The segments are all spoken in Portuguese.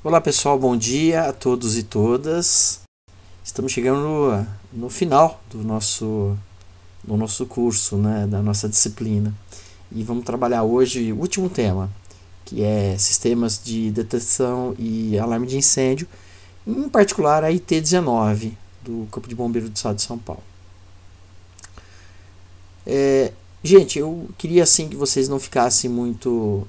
Olá pessoal, bom dia a todos e todas. Estamos chegando no final do nosso curso, né, da nossa disciplina. E vamos trabalhar hoje o último tema, que é sistemas de detecção e alarme de incêndio, em particular a IT-19 do Corpo de Bombeiros do Estado de São Paulo. Gente, eu queria assim que vocês não ficassem muito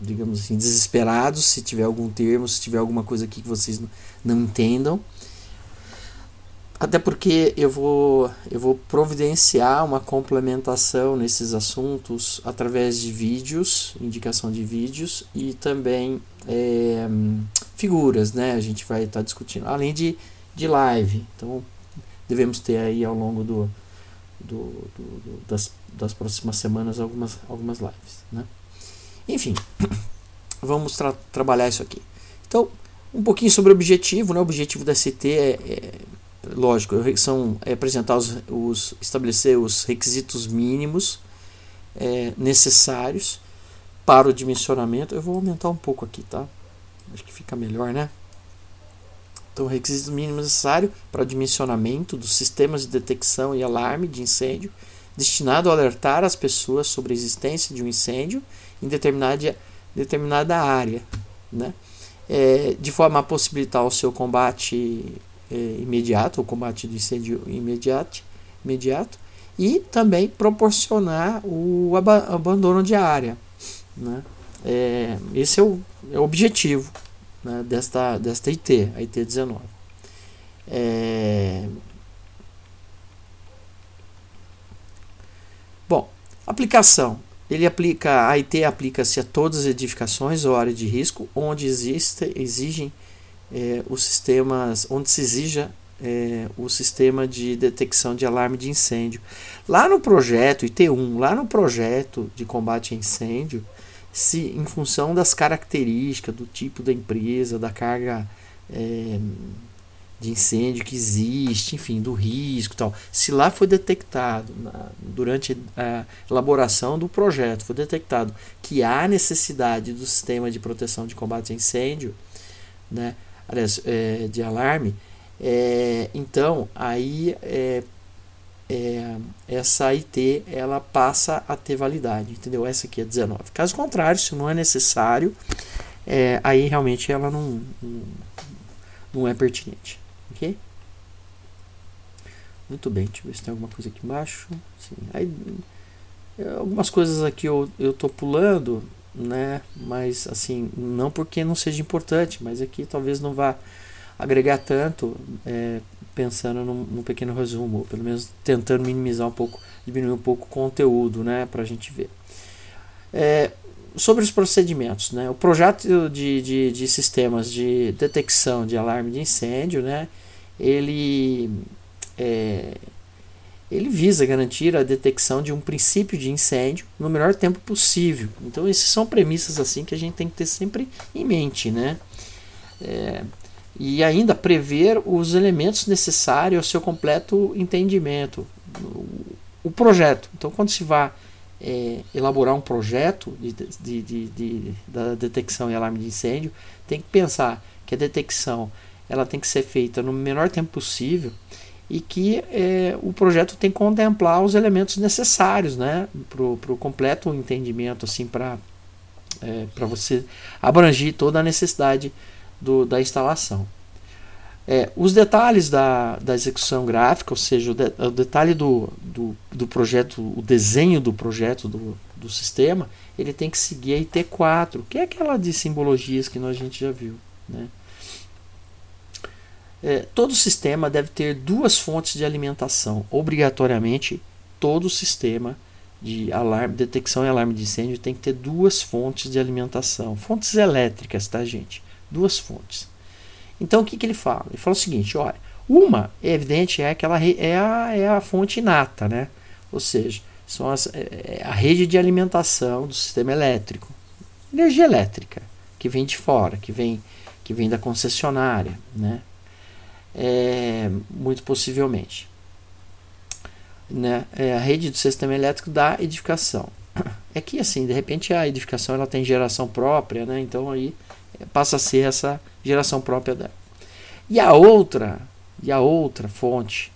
digamos assim, desesperados se tiver algum termo, se tiver alguma coisa aqui que vocês não entendam. Até porque eu vou providenciar uma complementação nesses assuntos através de vídeos, indicação de vídeos e também figuras, né? A gente vai estar discutindo, além de live. Então, devemos ter aí ao longo das próximas semanas algumas lives, né? Enfim, vamos trabalhar isso aqui. Então, um pouquinho sobre o objetivo, né? O objetivo da ST lógico, é apresentar estabelecer os requisitos mínimos necessários para o dimensionamento. Eu vou aumentar um pouco aqui, tá? Acho que fica melhor, né? Então, requisitos mínimos necessários para o dimensionamento dos sistemas de detecção e alarme de incêndio, destinado a alertar as pessoas sobre a existência de um incêndio em determinada área, né? De forma a possibilitar o seu combate imediato, o combate do incêndio imediato, e também proporcionar o abandono de área, né? Esse é o objetivo, né, desta IT, a IT-19. Bom, aplicação. A IT aplica-se a todas as edificações ou áreas de risco onde exigem os sistemas, onde se exija o sistema de detecção de alarme de incêndio. Lá no projeto IT1, lá no projeto de combate a incêndio, em função das características, do tipo da empresa, da carga de incêndio que existe, enfim, do risco e tal. Se lá foi detectado, durante a elaboração do projeto, foi detectado que há necessidade do sistema de proteção de combate a incêndio, né, aliás, de alarme, então aí essa IT ela passa a ter validade, entendeu? Essa aqui é 19. Caso contrário, se não é necessário, aí realmente ela não é pertinente. Ok? Muito bem, deixa eu ver se tem alguma coisa aqui embaixo. Sim. Aí, algumas coisas aqui eu tô pulando, né? Mas assim, não porque não seja importante, mas aqui talvez não vá agregar tanto, pensando num pequeno resumo, ou pelo menos tentando minimizar um pouco, diminuir um pouco o conteúdo, né? Para a gente ver. Sobre os procedimentos, né? O projeto de sistemas de detecção de alarme de incêndio, né? Ele visa garantir a detecção de um princípio de incêndio no menor tempo possível. Então, essas são premissas assim que a gente tem que ter sempre em mente, né? E ainda prever os elementos necessários ao seu completo entendimento. O projeto. Então, quando se vai elaborar um projeto da detecção e alarme de incêndio, tem que pensar que a detecção ela tem que ser feita no menor tempo possível e que o projeto tem que contemplar os elementos necessários, né, para o completo entendimento, assim, para você abranger toda a necessidade da instalação. Os detalhes da execução gráfica, ou seja, o detalhe do projeto, o desenho do projeto do sistema, ele tem que seguir a IT4, que é aquela de simbologias que a gente já viu, né? Todo sistema deve ter duas fontes de alimentação. Obrigatoriamente, todo sistema de detecção e alarme de incêndio tem que ter duas fontes de alimentação. Fontes elétricas, tá, gente? Duas fontes. Então, o que ele fala? Ele fala o seguinte, olha, uma, é evidente, é a fonte inata, né? Ou seja, são a rede de alimentação do sistema elétrico. Energia elétrica, que vem de fora, que vem da concessionária, né? Muito possivelmente, né? A rede do sistema elétrico da edificação. é que assim, de repente a edificação ela tem geração própria, né? Então aí passa a ser essa geração própria dela. E a outra fonte,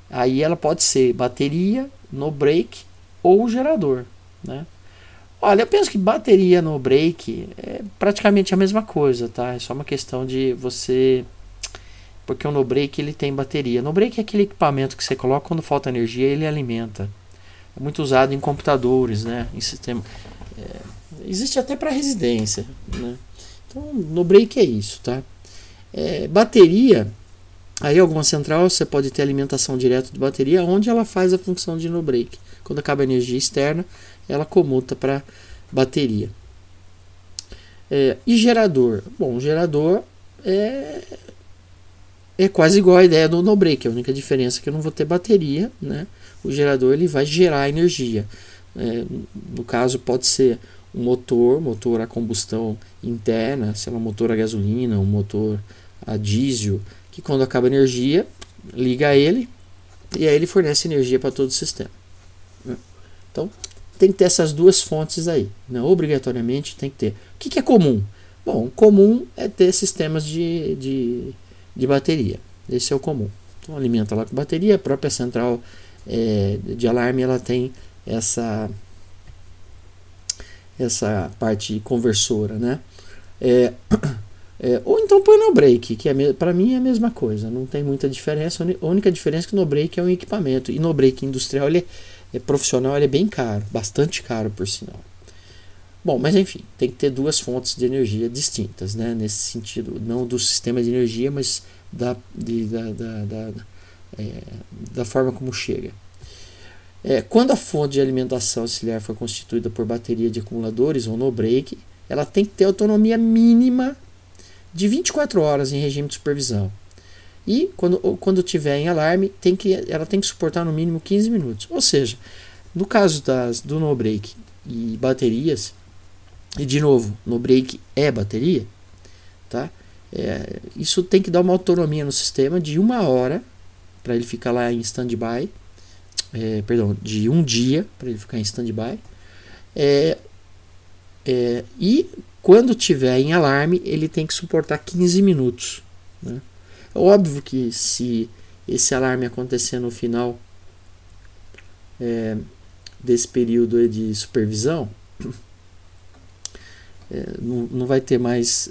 aí ela pode ser bateria, no break ou gerador, né? Olha, eu penso que bateria no break é praticamente a mesma coisa, tá? É só uma questão de você, porque o no break ele tem bateria. No break é aquele equipamento que você coloca quando falta energia, ele alimenta. É muito usado em computadores, né? Em sistema. Existe até para residência, né? Então, no break é isso, tá? Bateria, aí alguma central você pode ter alimentação direta de bateria, onde ela faz a função de no break. Quando acaba a energia externa, ela comuta para bateria. E gerador? Bom, gerador é quase igual a ideia do no break. A única diferença é que eu não vou ter bateria, né? O gerador ele vai gerar energia. No caso pode ser um motor a combustão interna, sei lá, um motor a gasolina, um motor a diesel, que quando acaba a energia, liga ele e aí ele fornece energia para todo o sistema. Então tem que ter essas duas fontes aí, né? Obrigatoriamente tem que ter. O que é comum? Bom, comum é ter sistemas de bateria. Esse é o comum. Então alimenta lá com bateria. A própria central de alarme ela tem essa parte conversora, né? Ou então põe no break, que para mim é a mesma coisa, não tem muita diferença. A única diferença é que no break é um equipamento, e no break industrial ele é profissional, ele é bem caro, bastante caro por sinal. Bom, mas enfim, tem que ter duas fontes de energia distintas, né? Nesse sentido, não do sistema de energia, mas da forma como chega. Quando a fonte de alimentação auxiliar for constituída por bateria de acumuladores ou no break, ela tem que ter autonomia mínima de 24 horas em regime de supervisão. E quando tiver em alarme, ela tem que suportar no mínimo 15 minutos. Ou seja, no caso do no break e baterias, e de novo, no break é bateria, tá? Isso tem que dar uma autonomia no sistema de 1 hora para ele ficar lá em stand-by. De um dia para ele ficar em stand-by. E quando tiver em alarme, ele tem que suportar 15 minutos. Né? É óbvio que se esse alarme acontecer no final desse período de supervisão, não vai ter mais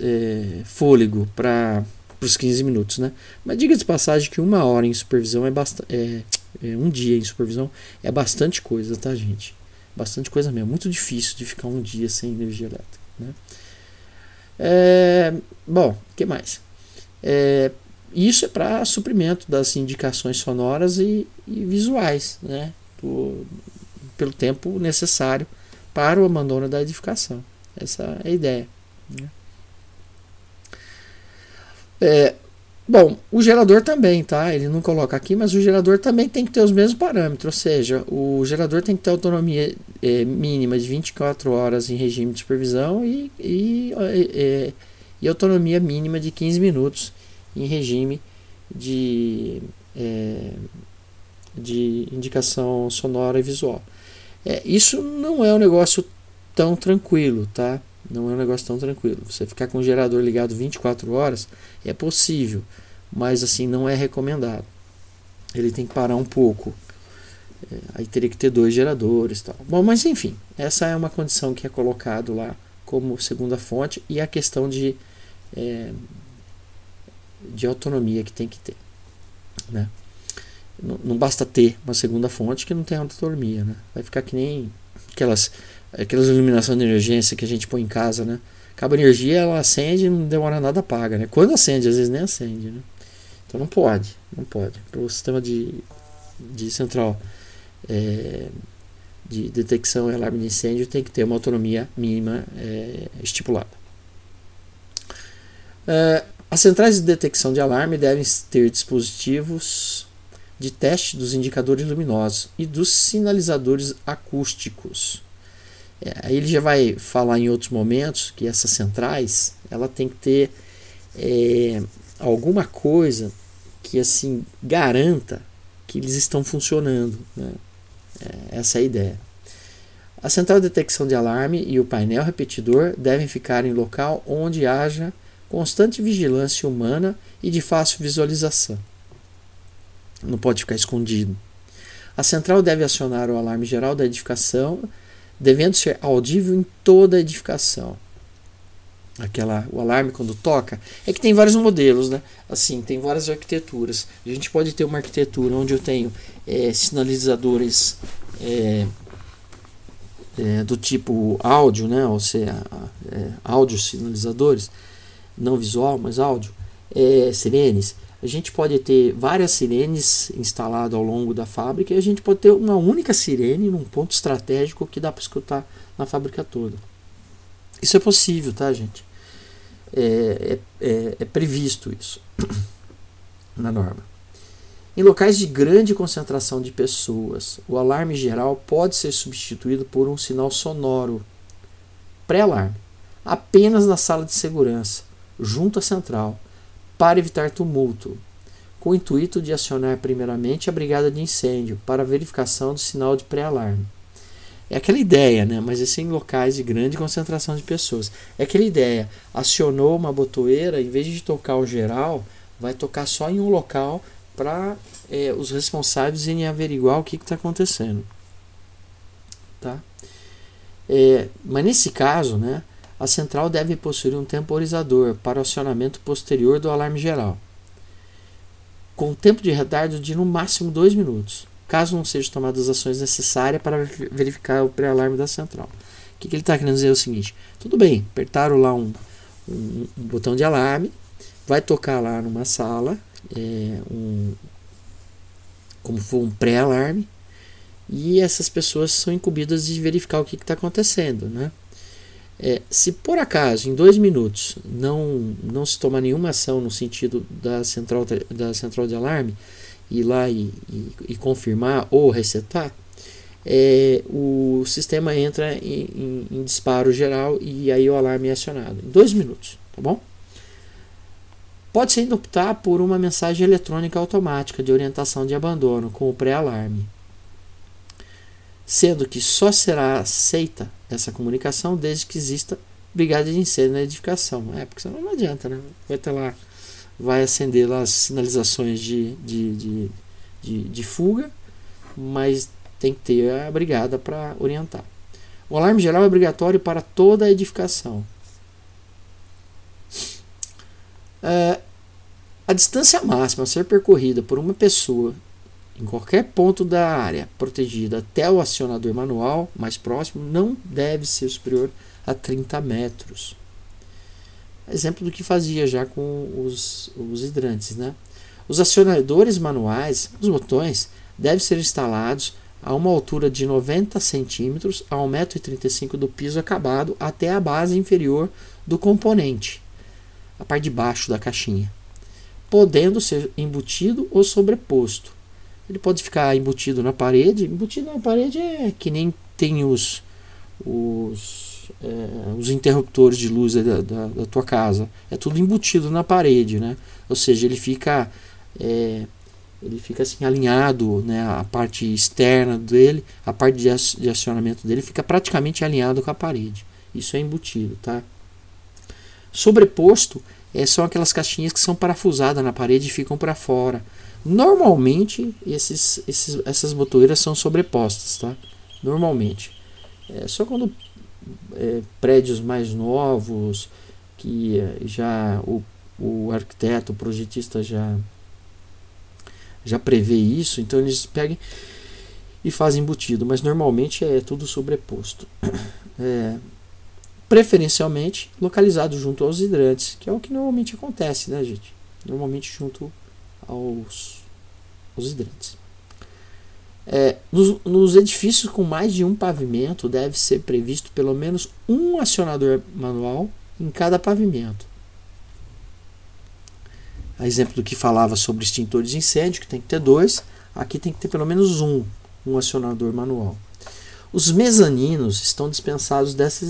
fôlego para os 15 minutos. Né? Mas diga de passagem que 1 hora em supervisão é bastante. Um dia em supervisão é bastante coisa, tá, gente? Bastante coisa mesmo. Muito difícil de ficar um dia sem energia elétrica. Né? Bom, o que mais? Isso é para suprimento das indicações sonoras e visuais, né? Pelo tempo necessário para o abandono da edificação. Essa é a ideia. Né? Bom, o gerador também, tá? Ele não coloca aqui, mas o gerador também tem que ter os mesmos parâmetros, ou seja, o gerador tem que ter autonomia mínima de 24 horas em regime de supervisão e autonomia mínima de 15 minutos em regime de indicação sonora e visual. Isso não é um negócio tão tranquilo, tá? Não é um negócio tão tranquilo. Você ficar com o gerador ligado 24 horas é possível, mas assim não é recomendado. Ele tem que parar um pouco. Aí teria que ter 2 geradores, tal. Bom, mas enfim, essa é uma condição que é colocado lá como segunda fonte e a questão de autonomia que tem que ter. Né? Não basta ter uma segunda fonte que não tem autonomia. Né? Vai ficar que nem aquelas iluminações de emergência que a gente põe em casa, né? Acaba a energia, ela acende e não demora nada, apaga, né? Quando acende, às vezes nem acende, né? Então não pode. Para o sistema de central de detecção e alarme de incêndio tem que ter uma autonomia mínima estipulada. As centrais de detecção de alarme devem ter dispositivos de teste dos indicadores luminosos e dos sinalizadores acústicos. Aí ele já vai falar em outros momentos que essas centrais ela tem que ter alguma coisa que assim garanta que eles estão funcionando. Né? Essa é a ideia. A central de detecção de alarme e o painel repetidor devem ficar em local onde haja constante vigilância humana e de fácil visualização. Não pode ficar escondido. A central deve acionar o alarme geral da edificação, devendo ser audível em toda a edificação. O alarme quando toca, é que tem vários modelos, né? Assim, tem várias arquiteturas. A gente pode ter uma arquitetura onde eu tenho sinalizadores do tipo áudio, né? Ou seja, áudio sinalizadores, não visual, mas áudio, sirenes. A gente pode ter várias sirenes instaladas ao longo da fábrica e a gente pode ter uma única sirene num ponto estratégico que dá para escutar na fábrica toda. Isso é possível, tá, gente? É previsto isso na norma. Em locais de grande concentração de pessoas, o alarme geral pode ser substituído por um sinal sonoro pré-alarme, apenas na sala de segurança, junto à central, para evitar tumulto, com o intuito de acionar primeiramente a brigada de incêndio para verificação do sinal de pré-alarme. É aquela ideia, né? Mas isso em locais de grande concentração de pessoas. É aquela ideia, acionou uma botoeira, em vez de tocar o geral, vai tocar só em um local para os responsáveis irem averiguar o que está acontecendo. Tá? Mas nesse caso, né, a central deve possuir um temporizador para o acionamento posterior do alarme geral, com tempo de retardo de no máximo 2 minutos, caso não sejam tomadas as ações necessárias para verificar o pré-alarme da central. O que ele está querendo dizer é o seguinte: tudo bem, apertaram lá um botão de alarme, vai tocar lá numa sala, como for um pré-alarme, e essas pessoas são incumbidas de verificar o que está acontecendo, né? Se por acaso em 2 minutos não se toma nenhuma ação no sentido da central de alarme, ir lá e confirmar ou resetar, o sistema entra em disparo geral e aí o alarme é acionado em 2 minutos, tá bom? Pode-se ainda optar por uma mensagem eletrônica automática de orientação de abandono com o pré-alarme, sendo que só será aceita essa comunicação desde que exista brigada de incêndio na edificação. Porque senão não adianta, né? Vai acender lá as sinalizações de fuga, mas tem que ter a brigada para orientar. O alarme geral é obrigatório para toda a edificação. A distância máxima a ser percorrida por uma pessoa em qualquer ponto da área protegida até o acionador manual mais próximo não deve ser superior a 30 metros. Exemplo do que fazia já com os hidrantes, né? Os acionadores manuais, os botões, devem ser instalados a uma altura de 90 centímetros a 1,35 m do piso acabado até a base inferior do componente, a parte de baixo da caixinha, podendo ser embutido ou sobreposto. Ele pode ficar embutido na parede. Embutido na parede é que nem tem os interruptores de luz da tua casa. É tudo embutido na parede, né? Ou seja, ele fica assim alinhado, né? A parte externa dele, a parte de acionamento dele fica praticamente alinhado com a parede. Isso é embutido, tá? Sobreposto são aquelas caixinhas que são parafusadas na parede e ficam para fora. Normalmente essas botoeiras são sobrepostas, tá? Normalmente. Só quando prédios mais novos, que já o arquiteto, o projetista já prevê isso, então eles pegam e fazem embutido, mas normalmente é tudo sobreposto. Preferencialmente localizado junto aos hidrantes, que é o que normalmente acontece, né, gente? Normalmente junto aos hidrantes. Nos edifícios com mais de um pavimento deve ser previsto pelo menos um acionador manual em cada pavimento. A exemplo do que falava sobre extintores de incêndio, que tem que ter 2, aqui tem que ter pelo menos um acionador manual. Os mezaninos estão dispensados dessa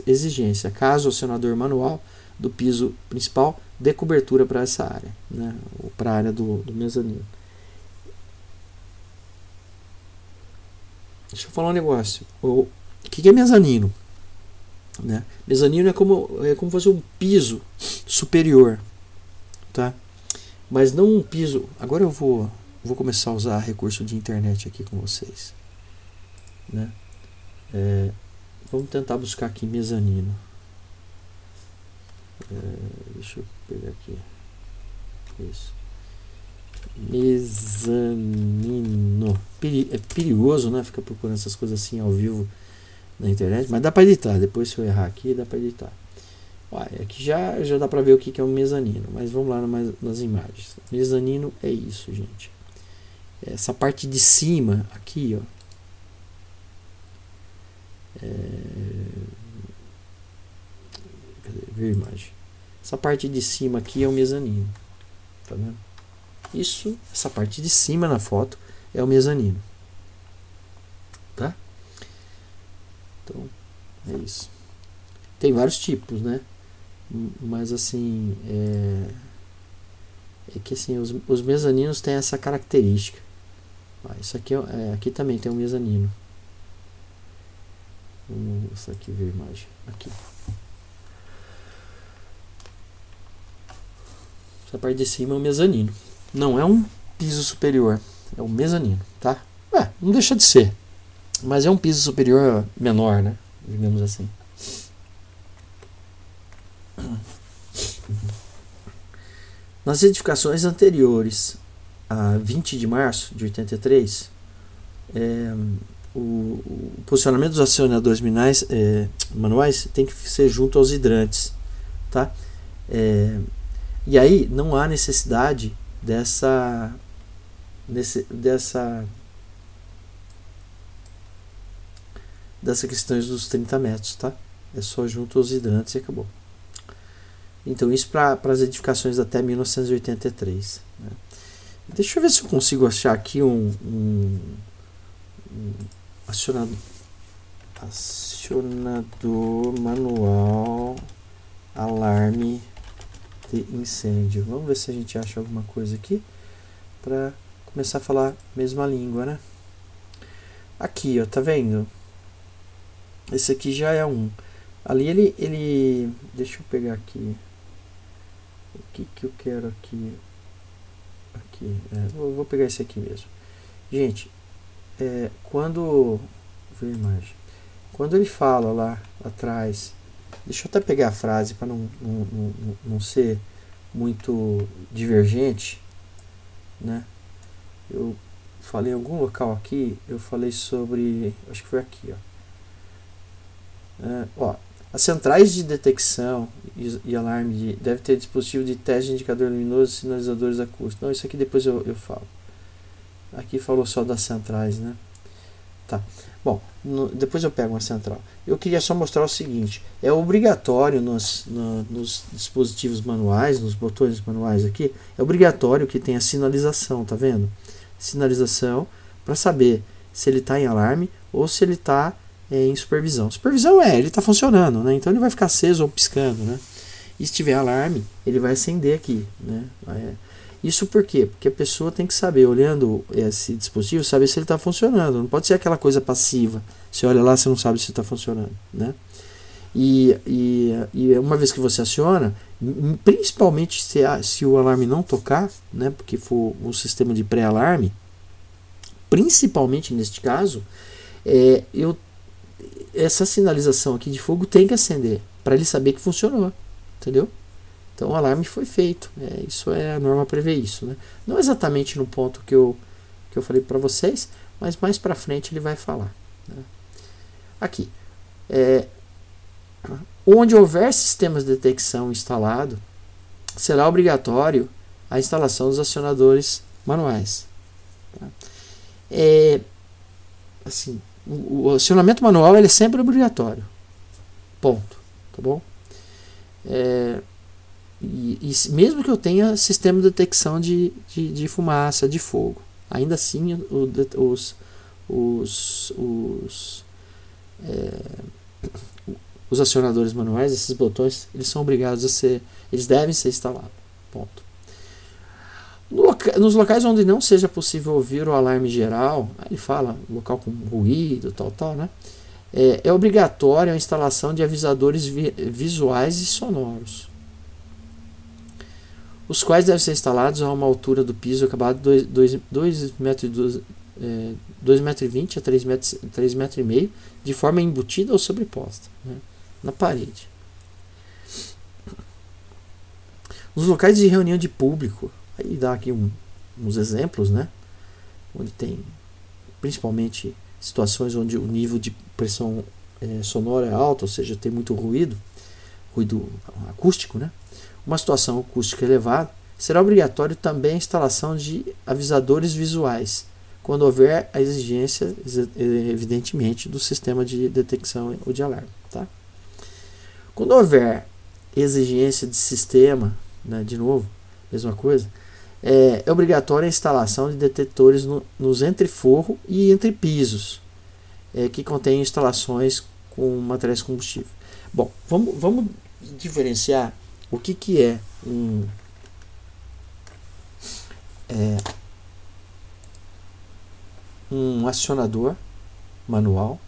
exigência, caso o acionador manual do piso principal dê cobertura para essa área, né, ou para a área do mezanino. Deixa eu falar um negócio. O que é mezanino? Né? Mezanino é como fosse um piso superior, tá? Mas não um piso. Agora eu vou começar a usar recurso de internet aqui com vocês, né? Vamos tentar buscar aqui mezanino. Deixa eu pegar aqui. Isso. Mezanino. É perigoso, né? Ficar procurando essas coisas assim ao vivo na internet, mas dá para editar. Depois, se eu errar aqui, dá para editar. Aqui já dá para ver o que é um mezanino, mas vamos lá nas imagens. Mezanino é isso, gente. Essa parte de cima aqui, ó. Cadê? Ver a imagem. Essa parte de cima aqui é o mezanino. Tá vendo? Essa parte de cima na foto é o mezanino. Tá? Então, é isso. Tem vários tipos, né? Mas assim, que assim, os mezaninos têm essa característica. Isso aqui, aqui também tem um mezanino. Vamos mostrar aqui, ver a imagem. Aqui. Essa parte de cima é um mezanino. Não é um piso superior, é um mezanino, tá? Não deixa de ser, mas é um piso superior menor, né? Digamos assim. Nas edificações anteriores a 20 de março de 83, o posicionamento dos acionadores manuais tem que ser junto aos hidrantes, tá? E aí não há necessidade dessas questões dos 30 metros, tá? É só junto aos hidrantes e acabou. Então isso para as edificações até 1983, né? Deixa eu ver se eu consigo achar aqui um acionador manual alarme de incêndio. Vamos ver se a gente acha alguma coisa aqui para começar a falar a mesma língua, né? Aqui, ó, tá vendo? Esse aqui já é um. Ali ele deixa eu pegar aqui. O que eu quero aqui? Vou pegar esse aqui mesmo. Gente, quando ver a imagem, quando ele fala lá atrás, deixa eu até pegar a frase para não ser muito divergente, né? Eu falei em algum local aqui, eu falei sobre, acho que foi aqui, ó. As centrais de detecção e alarme deve ter dispositivo de teste de indicador luminoso e sinalizadores acústicos. Não, isso aqui depois eu falo. Aqui falou só das centrais, né? Tá. Bom, depois eu pego uma central. Eu queria só mostrar o seguinte. É obrigatório nos dispositivos manuais, nos botões manuais aqui, é obrigatório que tenha sinalização, tá vendo? Sinalização para saber se ele está em alarme ou se ele está em supervisão. Supervisão ele está funcionando, né? Então ele vai ficar aceso ou piscando, né? E se tiver alarme, ele vai acender aqui, né? Isso por quê? Porque a pessoa tem que saber, olhando esse dispositivo, saber se ele está funcionando. Não pode ser aquela coisa passiva. Você olha lá, você não sabe se está funcionando, né? E uma vez que você aciona, principalmente se o alarme não tocar, né? Porque for um sistema de pré-alarme, principalmente neste caso, essa sinalização aqui de fogo tem que acender para ele saber que funcionou, entendeu? Então o alarme foi feito, isso a norma prevê isso, né? Não exatamente no ponto que eu falei para vocês, mas mais para frente ele vai falar, né? Aqui, onde houver sistemas de detecção instalado, será obrigatório a instalação dos acionadores manuais, tá? Assim, o acionamento manual ele é sempre obrigatório, ponto, tá bom? E mesmo que eu tenha sistema de detecção de fumaça, de fogo, ainda assim os acionadores manuais, esses botões, eles são obrigados a ser, eles devem ser instalados, ponto. Nos locais onde não seja possível ouvir o alarme geral, aí ele fala local com ruído, tal, né? É obrigatória a instalação de avisadores visuais e sonoros, os quais devem ser instalados a uma altura do piso acabado de 2,20 metros a 3,5 metros, de forma embutida ou sobreposta, né, na parede. Nos locais de reunião de público, aí dá aqui uns exemplos, né, onde tem principalmente situações onde o nível de pressão sonora é alto, ou seja, tem muito ruído acústico, né? Uma situação acústica elevada, será obrigatório também a instalação de avisadores visuais, quando houver a exigência, evidentemente, do sistema de detecção ou de alarme. Tá? Quando houver exigência de sistema, né, de novo, mesma coisa, é obrigatória a instalação de detectores nos entreforro e entrepisos, que contêm instalações com materiais combustíveis. Bom, vamos diferenciar o que é um acionador manual,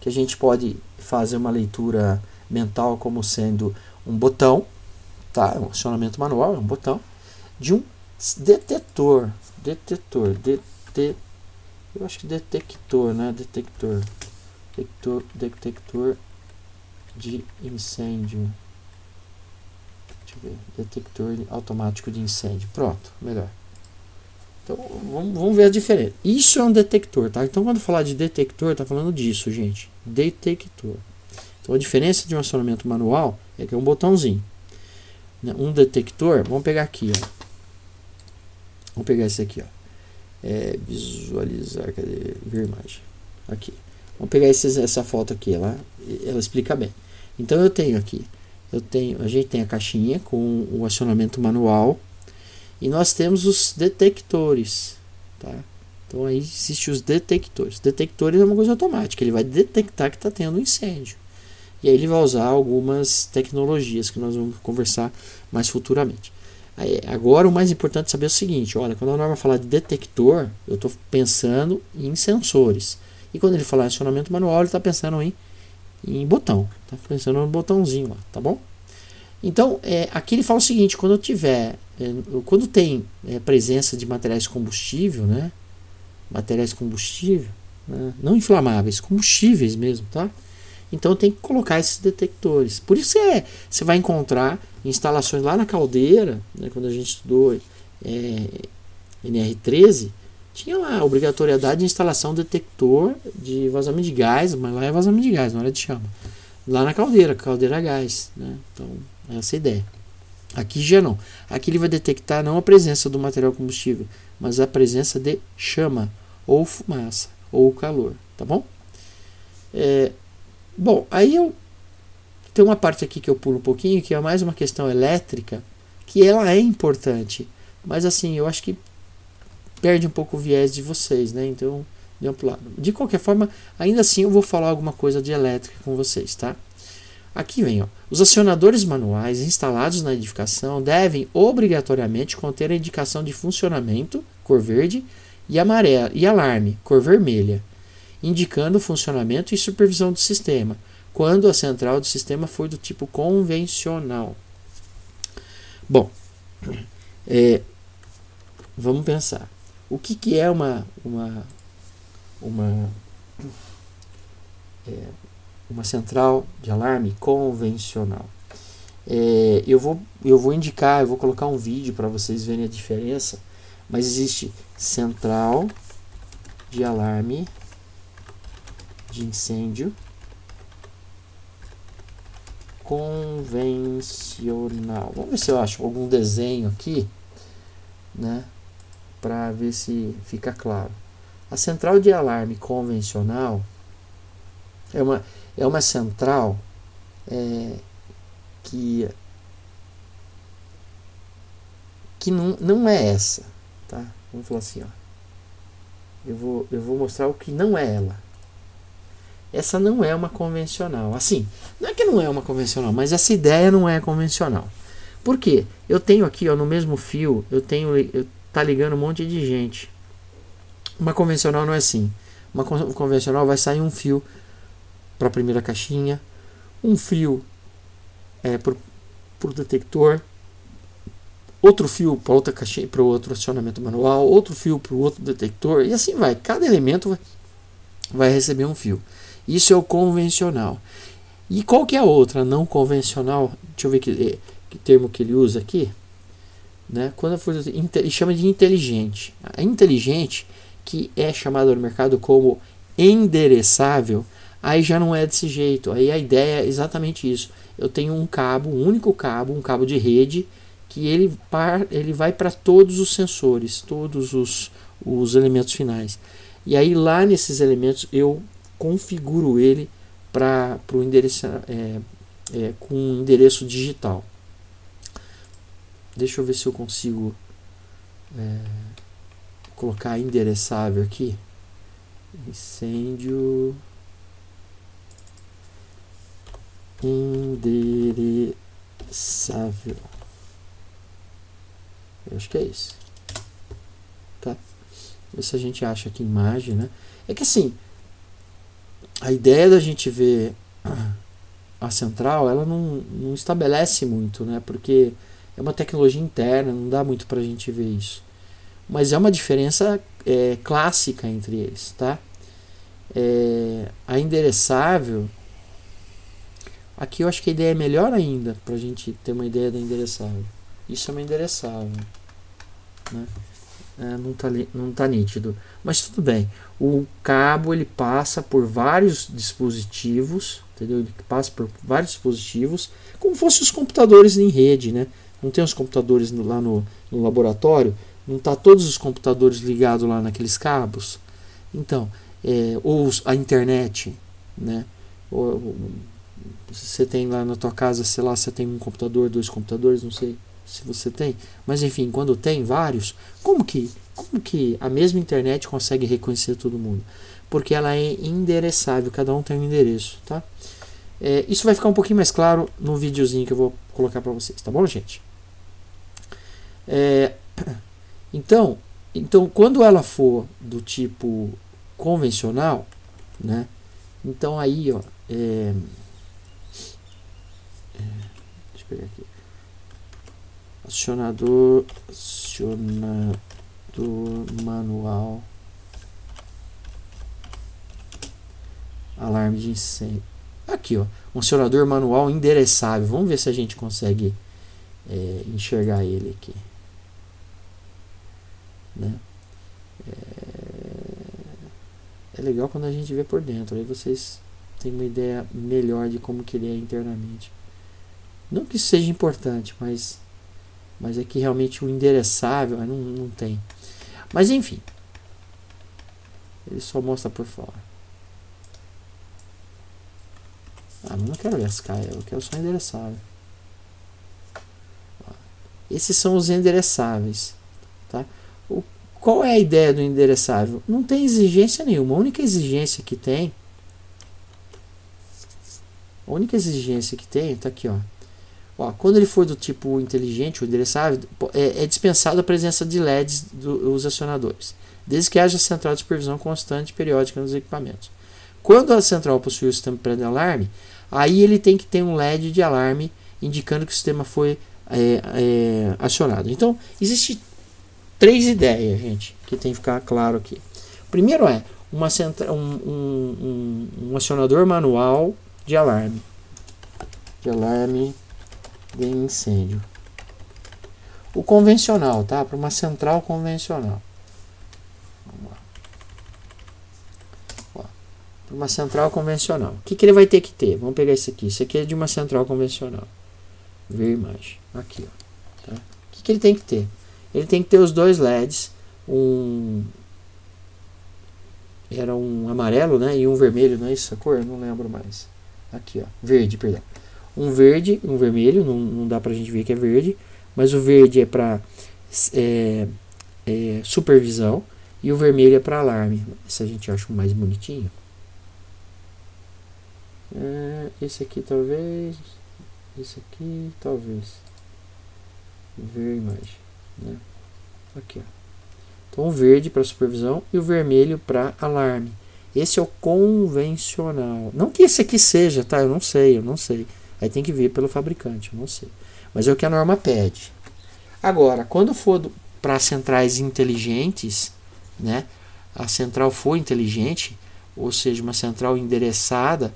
que a gente pode fazer uma leitura mental como sendo um botão, tá? Um acionamento manual é um botão, de um detetor, eu acho que detector, né? Detector de incêndio. Deixa eu ver. Detector automático de incêndio. Pronto, melhor. Então, vamos ver a diferença. Isso é um detector, tá? Então, quando falar de detector, tá falando disso, gente. Detector. Então, a diferença de um acionamento manual é que é um botãozinho. Um detector, vamos pegar aqui, ó. Vamos pegar esse aqui, ó. Visualizar, cadê? Ver imagem. Aqui. Vamos pegar essa foto aqui, ela explica bem. Então eu tenho aqui, a gente tem a caixinha com o acionamento manual e nós temos os detectores, tá? Então aí existem os detectores. Detectores é uma coisa automática, ele vai detectar que está tendo um incêndio. E aí ele vai usar algumas tecnologias que nós vamos conversar mais futuramente. Agora o mais importante é saber o seguinte, olha, quando a norma falar de detector, eu estou pensando em sensores. E quando ele falar em acionamento manual, ele está pensando em botão. Está pensando no botãozinho lá, tá bom? Então, aqui ele fala o seguinte, quando tem presença de materiais combustível, né? Materiais combustível, né? Não inflamáveis, combustíveis mesmo, tá? Então tem que colocar esses detectores. Por isso você vai encontrar instalações lá na caldeira, né, quando a gente estudou NR13, tinha lá a obrigatoriedade de instalação de detector de vazamento de gás, mas lá é vazamento de gás, não era de chama. Lá na caldeira a gás. Né? Então, essa é a ideia. Aqui já não. Aqui ele vai detectar não a presença do material combustível, mas a presença de chama, ou fumaça, ou calor. Tá bom? Bom, aí tem uma parte aqui que eu pulo um pouquinho, que é mais uma questão elétrica, que ela é importante, mas assim, eu acho que perde um pouco o viés de vocês, né? Então, dê um pulado. De qualquer forma, ainda assim eu vou falar alguma coisa de elétrica com vocês, tá? Aqui vem, ó. Os acionadores manuais instalados na edificação devem obrigatoriamente conter a indicação de funcionamento, cor verde, e amarela, e alarme, cor vermelha, indicando o funcionamento e supervisão do sistema, quando a central do sistema for do tipo convencional. Bom, vamos pensar. O que é uma central de alarme convencional? Eu vou indicar, eu vou colocar um vídeo para vocês verem a diferença, mas existe central de alarme de incêndio convencional. Vamos ver se eu acho algum desenho aqui, né, para ver se fica claro. A central de alarme convencional é uma central que não é essa, tá? Vamos falar assim, ó. Eu vou mostrar o que não é ela. Essa não é uma convencional. Assim, não é que não é uma convencional, mas essa ideia não é convencional. Por quê? Eu tenho aqui, ó, no mesmo fio, tá ligando um monte de gente. Uma convencional não é assim. Uma convencional vai sair um fio para a primeira caixinha, um fio para o detector, outro fio para outra caixinha, para o outro acionamento manual, outro fio para o outro detector, e assim vai. Cada elemento vai receber um fio. Isso é o convencional. E qual que é a outra não convencional? Deixa eu ver que termo que ele usa aqui. Né? Quando for, ele chama de inteligente. A inteligente, que é chamada no mercado como endereçável, aí já não é desse jeito. Aí a ideia é exatamente isso. Eu tenho um cabo, um único cabo, um cabo de rede, que ele vai para todos os sensores, todos os elementos finais. E aí lá nesses elementos eu configuro ele para o endereço, com um endereço digital. Deixa eu ver se eu consigo colocar endereçável aqui. Incêndio endereçável. Eu acho que é isso. Tá? Ver se a gente acha aqui imagem, né? É que assim, a ideia da gente ver a central, ela não estabelece muito, né? Porque é uma tecnologia interna, não dá muito pra gente ver isso. Mas é uma diferença clássica entre eles, tá? A endereçável, aqui eu acho que a ideia é melhor ainda, pra gente ter uma ideia da endereçável. Isso é uma endereçável, né? Não tá nítido, mas tudo bem. O cabo ele passa por vários dispositivos, entendeu? Ele passa por vários dispositivos, como fossem os computadores em rede, né? Não tem os computadores lá no laboratório, não tá todos os computadores ligados lá naqueles cabos. Então, ou a internet, né? Você tem lá na tua casa, sei lá, você tem um computador, 2 computadores, não sei se você tem, mas enfim, quando tem vários, como que a mesma internet consegue reconhecer todo mundo? Porque ela é endereçável, cada um tem um endereço, tá? Isso vai ficar um pouquinho mais claro no videozinho que eu vou colocar para vocês, tá bom, gente? Então, quando ela for do tipo convencional, né? Então aí, ó, deixa eu pegar aqui. Acionador manual, alarme de incêndio. Aqui, ó, um acionador manual endereçável. Vamos ver se a gente consegue enxergar ele aqui, né? É legal quando a gente vê por dentro, aí vocês têm uma ideia melhor de como que ele é internamente. Não que isso seja importante, mas é que realmente o endereçável não tem. Mas enfim, ele só mostra por fora. Mas não quero ver as caias, eu quero só endereçável. Esses são os endereçáveis, tá? Qual é a ideia do endereçável? Não tem exigência nenhuma. A única exigência que tem tá aqui, ó. Quando ele for do tipo inteligente, o endereçável, é dispensado a presença de LEDs dos acionadores, desde que haja central de supervisão constante e periódica nos equipamentos. Quando a central possui o sistema pré-alarme, aí ele tem que ter um LED de alarme indicando que o sistema foi acionado. Então, existe 3 ideias, gente, que tem que ficar claro aqui. Primeiro um acionador manual de alarme de incêndio. O convencional, tá? Para uma central convencional. Vamos lá. Para uma central convencional. O que ele vai ter que ter? Vamos pegar esse aqui. Isso aqui é de uma central convencional. Ver a imagem. Aqui, ó. Tá? O que ele tem que ter? Ele tem que ter os 2 LEDs. Era um amarelo, né? E um vermelho, não é isso a cor? Não lembro mais. Aqui, ó. Verde, perdão. Um verde e um vermelho, não dá pra gente ver que é verde, mas o verde é para supervisão e o vermelho é para alarme. Esse a gente acha o mais bonitinho. Esse aqui talvez, esse aqui talvez. Ver a imagem, né? Aqui, ó. Então o verde para supervisão e o vermelho para alarme. Esse é o convencional. Não que esse aqui seja, tá? Eu não sei. Aí tem que ver pelo fabricante, eu não sei. Mas é o que a norma pede. Agora, quando for para centrais inteligentes, né? A central for inteligente, ou seja, uma central endereçada,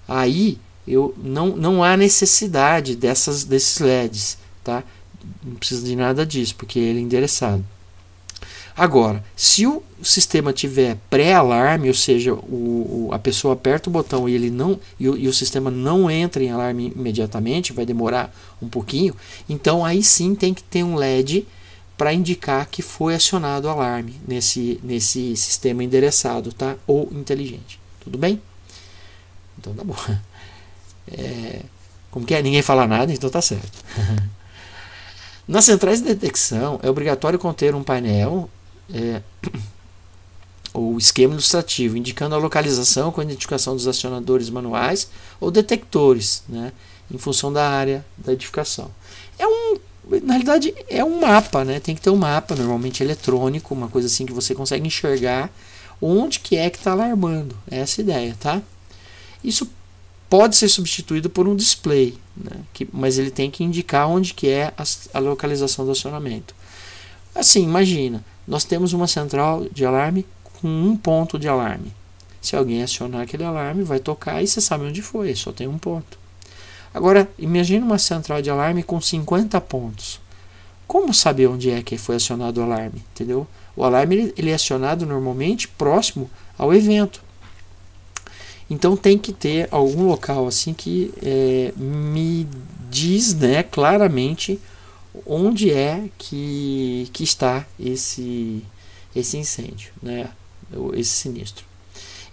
aí não há necessidade desses LEDs, tá? Não precisa de nada disso, porque ele é endereçado. Agora, se o sistema tiver pré-alarme, ou seja, a pessoa aperta o botão e ele não e o sistema não entra em alarme imediatamente, vai demorar um pouquinho, então aí sim tem que ter um LED para indicar que foi acionado o alarme nesse sistema endereçado, tá? Ou inteligente. Tudo bem? Então tá bom. Como que é? Ninguém fala nada, então tá certo. Nas centrais de detecção, é obrigatório conter um painel ou esquema ilustrativo, indicando a localização com a identificação dos acionadores manuais ou detectores, né, em função da área da edificação. Na realidade, é um mapa, né? Tem que ter um mapa, normalmente eletrônico, uma coisa assim que você consegue enxergar onde que é que está alarmando. Essa é a ideia, tá? Isso pode ser substituído por um display, né? Mas ele tem que indicar onde que é a localização do acionamento. Assim, imagina, nós temos uma central de alarme com um ponto de alarme. Se alguém acionar aquele alarme, vai tocar e você sabe onde foi, só tem um ponto. Agora, imagine uma central de alarme com 50 pontos. Como saber onde é que foi acionado o alarme? Entendeu? O alarme ele é acionado normalmente próximo ao evento. Então tem que ter algum local assim que me diz, né, claramente onde é que está esse incêndio, né, esse sinistro.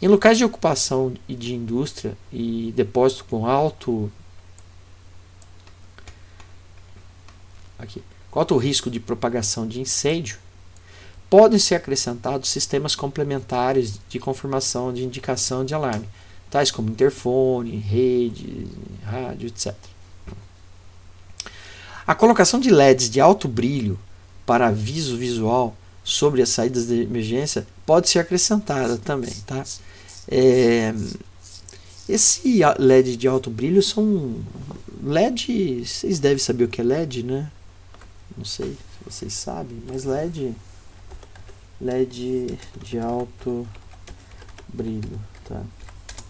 Em locais de ocupação e de indústria e depósito com alto risco de propagação de incêndio, podem ser acrescentados sistemas complementares de confirmação de indicação de alarme, tais como interfone, rede, rádio, etc. A colocação de LEDs de alto brilho para aviso visual sobre as saídas de emergência pode ser acrescentada também, tá? Esse LED de alto brilho são LED, vocês devem saber o que é LED, né? Não sei se vocês sabem, mas LED de alto brilho, tá?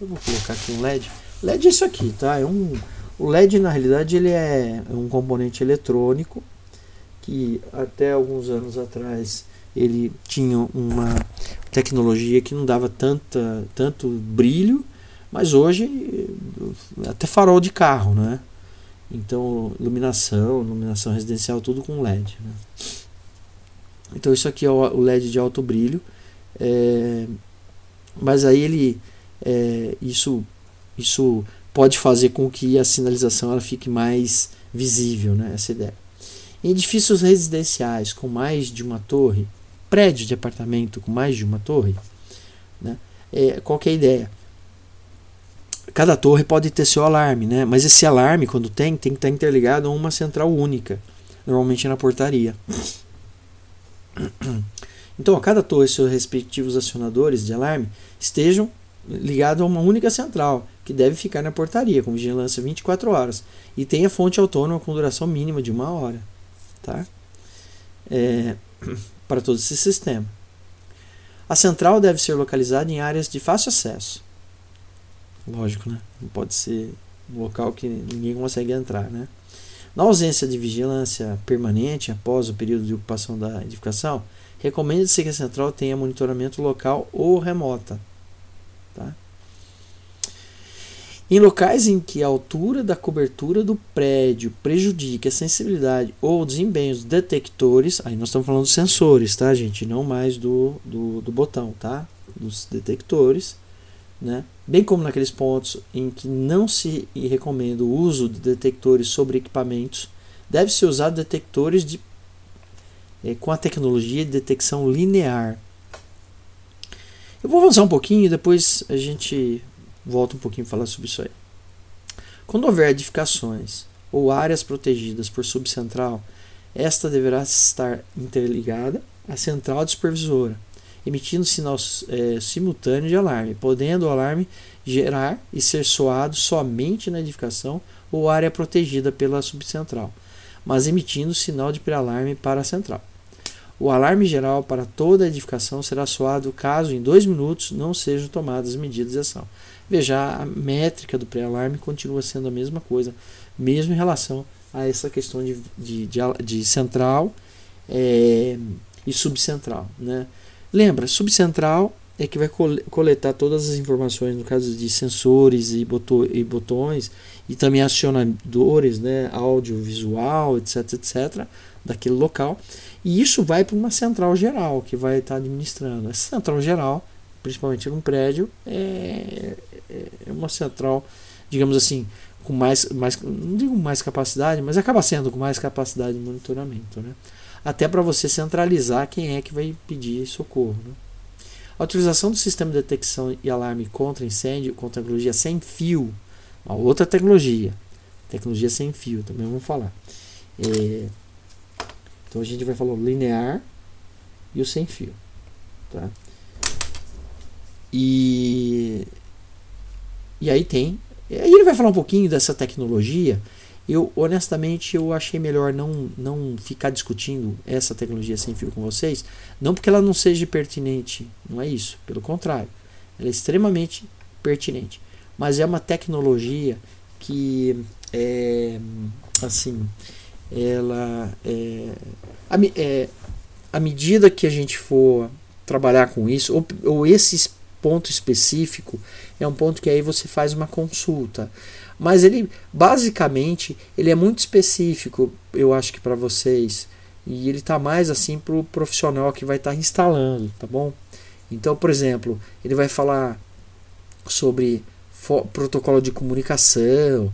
Eu vou colocar aqui um LED. LED é isso aqui, tá? O LED na realidade ele é um componente eletrônico que até alguns anos atrás ele tinha uma tecnologia que não dava tanto brilho, mas hoje até farol de carro, né? Então iluminação residencial, tudo com LED, né? Então isso aqui é o LED de alto brilho, mas aí isso pode fazer com que a sinalização ela fique mais visível, né? Essa ideia. Em edifícios residenciais com mais de uma torre, prédio de apartamento com mais de uma torre, né? Qual que é a ideia? Cada torre pode ter seu alarme, né? Mas esse alarme, quando tem que estar interligado a uma central única, normalmente na portaria. Então, a cada torre e seus respectivos acionadores de alarme estejam ligados a uma única central, que deve ficar na portaria, com vigilância 24 horas, e tenha fonte autônoma com duração mínima de 1 hora. Tá? Para todo esse sistema. A central deve ser localizada em áreas de fácil acesso. Lógico, né? Não pode ser um local que ninguém consegue entrar, né? Na ausência de vigilância permanente após o período de ocupação da edificação, recomenda-se que a central tenha monitoramento local ou remota. Tá? Em locais em que a altura da cobertura do prédio prejudique a sensibilidade ou o desempenho dos detectores, aí nós estamos falando dos sensores, tá, gente? Não mais do botão, tá? Dos detectores, né? Bem como naqueles pontos em que não se recomenda o uso de detectores sobre equipamentos, deve-se usar detectores com a tecnologia de detecção linear. Eu vou avançar um pouquinho e depois a gente volta um pouquinho a falar sobre isso aí. Quando houver edificações ou áreas protegidas por subcentral, esta deverá estar interligada à central supervisora emitindo sinal simultâneo de alarme, podendo o alarme gerar e ser soado somente na edificação ou área protegida pela subcentral, mas emitindo sinal de pré-alarme para a central. O alarme geral para toda a edificação será soado caso em 2 minutos não sejam tomadas medidas de ação. Veja, a métrica do pré-alarme continua sendo a mesma coisa, mesmo em relação a essa questão de central e subcentral, né? Lembra, subcentral é que vai coletar todas as informações, no caso de sensores e botões, e também acionadores, né, audiovisual, etc, daquele local. E isso vai para uma central geral, que vai estar administrando. Essa central geral, principalmente num prédio, é uma central, digamos assim, com mais, não digo mais capacidade, mas acaba sendo com mais capacidade de monitoramento, né? Até para você centralizar quem é que vai pedir socorro, né? A utilização do sistema de detecção e alarme contra incêndio com tecnologia sem fio, uma outra tecnologia sem fio, também vamos falar. Então a gente vai falar o linear e o sem fio, tá? E aí ele vai falar um pouquinho dessa tecnologia. Honestamente, eu achei melhor não ficar discutindo essa tecnologia sem fio com vocês, não porque ela não seja pertinente, não é isso, pelo contrário, ela é extremamente pertinente, mas é uma tecnologia que à medida que a gente for trabalhar com isso, ou esse ponto específico, é um ponto que aí você faz uma consulta. Mas ele, basicamente, ele é muito específico, eu acho que para vocês. E ele está mais assim para o profissional que vai estar instalando, tá bom? Então, por exemplo, ele vai falar sobre protocolo de comunicação,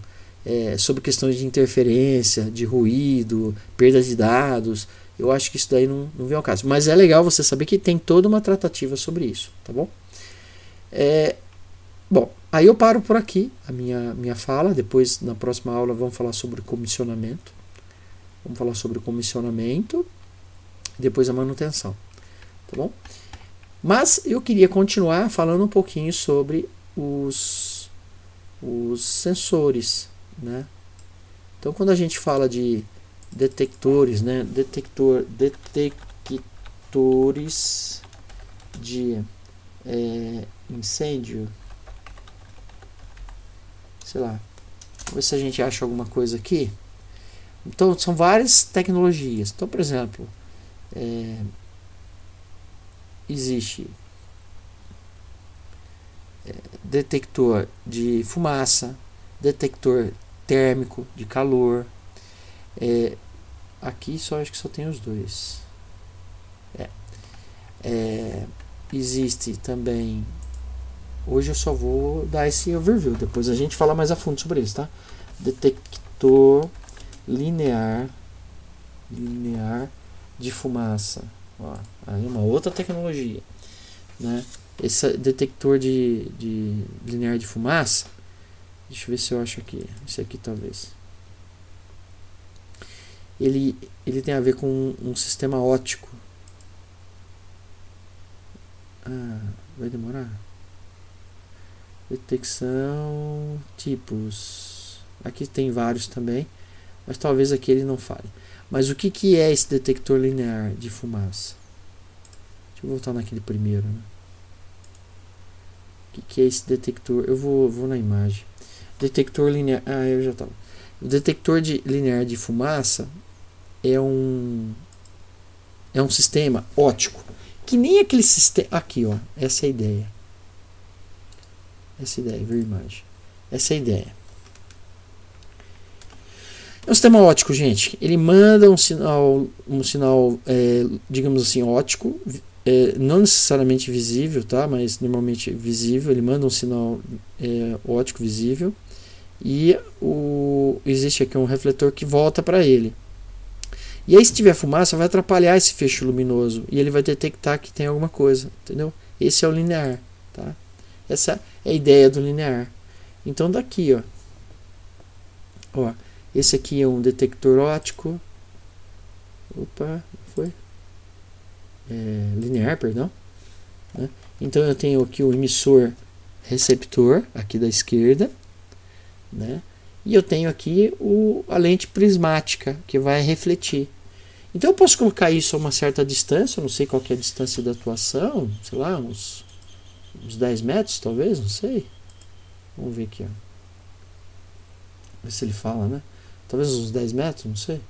sobre questões de interferência, de ruído, perda de dados. Eu acho que isso daí não vem ao caso. Mas é legal você saber que tem toda uma tratativa sobre isso, tá bom? Bom, aí eu paro por aqui a minha fala. Depois, na próxima aula, vamos falar sobre comissionamento. E depois a manutenção. Tá bom? Mas eu queria continuar falando um pouquinho sobre os sensores, né? Então, quando a gente fala de detectores, né? Detectores de incêndio, sei lá, vamos ver se a gente acha alguma coisa aqui. Então, são várias tecnologias. Então, por exemplo, existe detector de fumaça, detector térmico de calor. Aqui acho que só tem os dois. Existe também. Hoje eu só vou dar esse overview, depois a gente fala mais a fundo sobre isso, tá? Detector linear de fumaça. Ó, aí uma outra tecnologia, né? Esse detector de linear de fumaça, deixa eu ver se eu acho aqui. Esse aqui talvez. Ele tem a ver com um sistema óptico. Vai demorar? Detecção, tipos. Aqui tem vários também, mas talvez aqui ele não fale. Mas o que é esse detector linear de fumaça? Deixa eu voltar naquele primeiro, né? O que é esse detector? Eu vou na imagem. Detector linear. Eu já estava. O detector linear de fumaça é um sistema óptico. Que nem aquele sistema. Aqui, ó. Essa é a ideia. Viu a imagem? Essa é a ideia. É um sistema óptico, gente. Ele manda um sinal digamos assim, óptico, não necessariamente visível, tá? Mas normalmente visível. Ele manda um sinal óptico visível e existe aqui um refletor que volta para ele. E aí, se tiver fumaça, vai atrapalhar esse feixe luminoso e ele vai detectar que tem alguma coisa, entendeu? Esse é o linear, tá? Essa é a ideia do linear. Então, daqui, ó, esse aqui é um detector óptico. Opa, foi? Linear, perdão. né? Então eu tenho aqui o emissor receptor aqui da esquerda, né? E eu tenho aqui a lente prismática que vai refletir. Então eu posso colocar isso a uma certa distância, eu não sei qual que é a distância da atuação, sei lá, uns 10 metros talvez, não sei. Vamos ver aqui, ó. Ver se ele fala, né? Talvez uns 10 metros, não sei.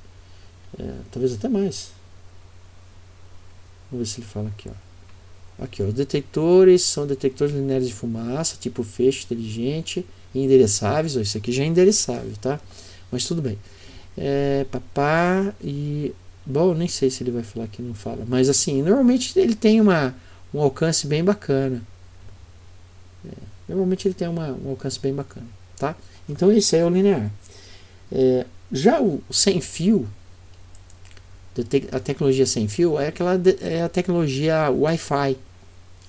Talvez até mais. Vamos ver se ele fala aqui, ó. Aqui, ó. Os detectores são detectores lineares de fumaça, tipo feixe inteligente e endereçáveis. Ó, isso aqui já é endereçável, tá? Mas tudo bem. Bom, nem sei se ele vai falar aqui, não fala. Mas assim, normalmente ele tem um alcance bem bacana. Normalmente ele tem um alcance bem bacana, tá? Então esse aí é o linear. Já o sem fio, a tecnologia sem fio é a tecnologia Wi-Fi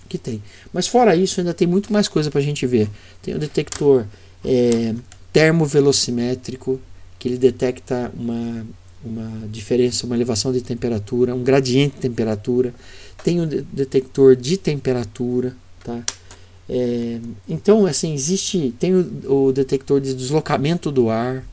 que tem. Mas fora isso ainda tem muito mais coisa para a gente ver. Tem o detector termovelocimétrico, que ele detecta uma diferença, uma elevação de temperatura, um gradiente de temperatura. Tem o detector de temperatura, tá? Então, assim, tem o detector de deslocamento do ar.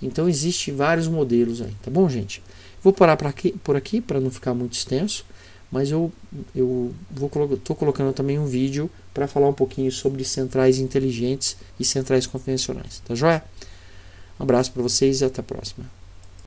Então, existe vários modelos aí, tá bom, gente? Vou parar por aqui para não ficar muito extenso, mas eu estou colocando também um vídeo para falar um pouquinho sobre centrais inteligentes e centrais convencionais, tá joia? Um abraço para vocês e até a próxima.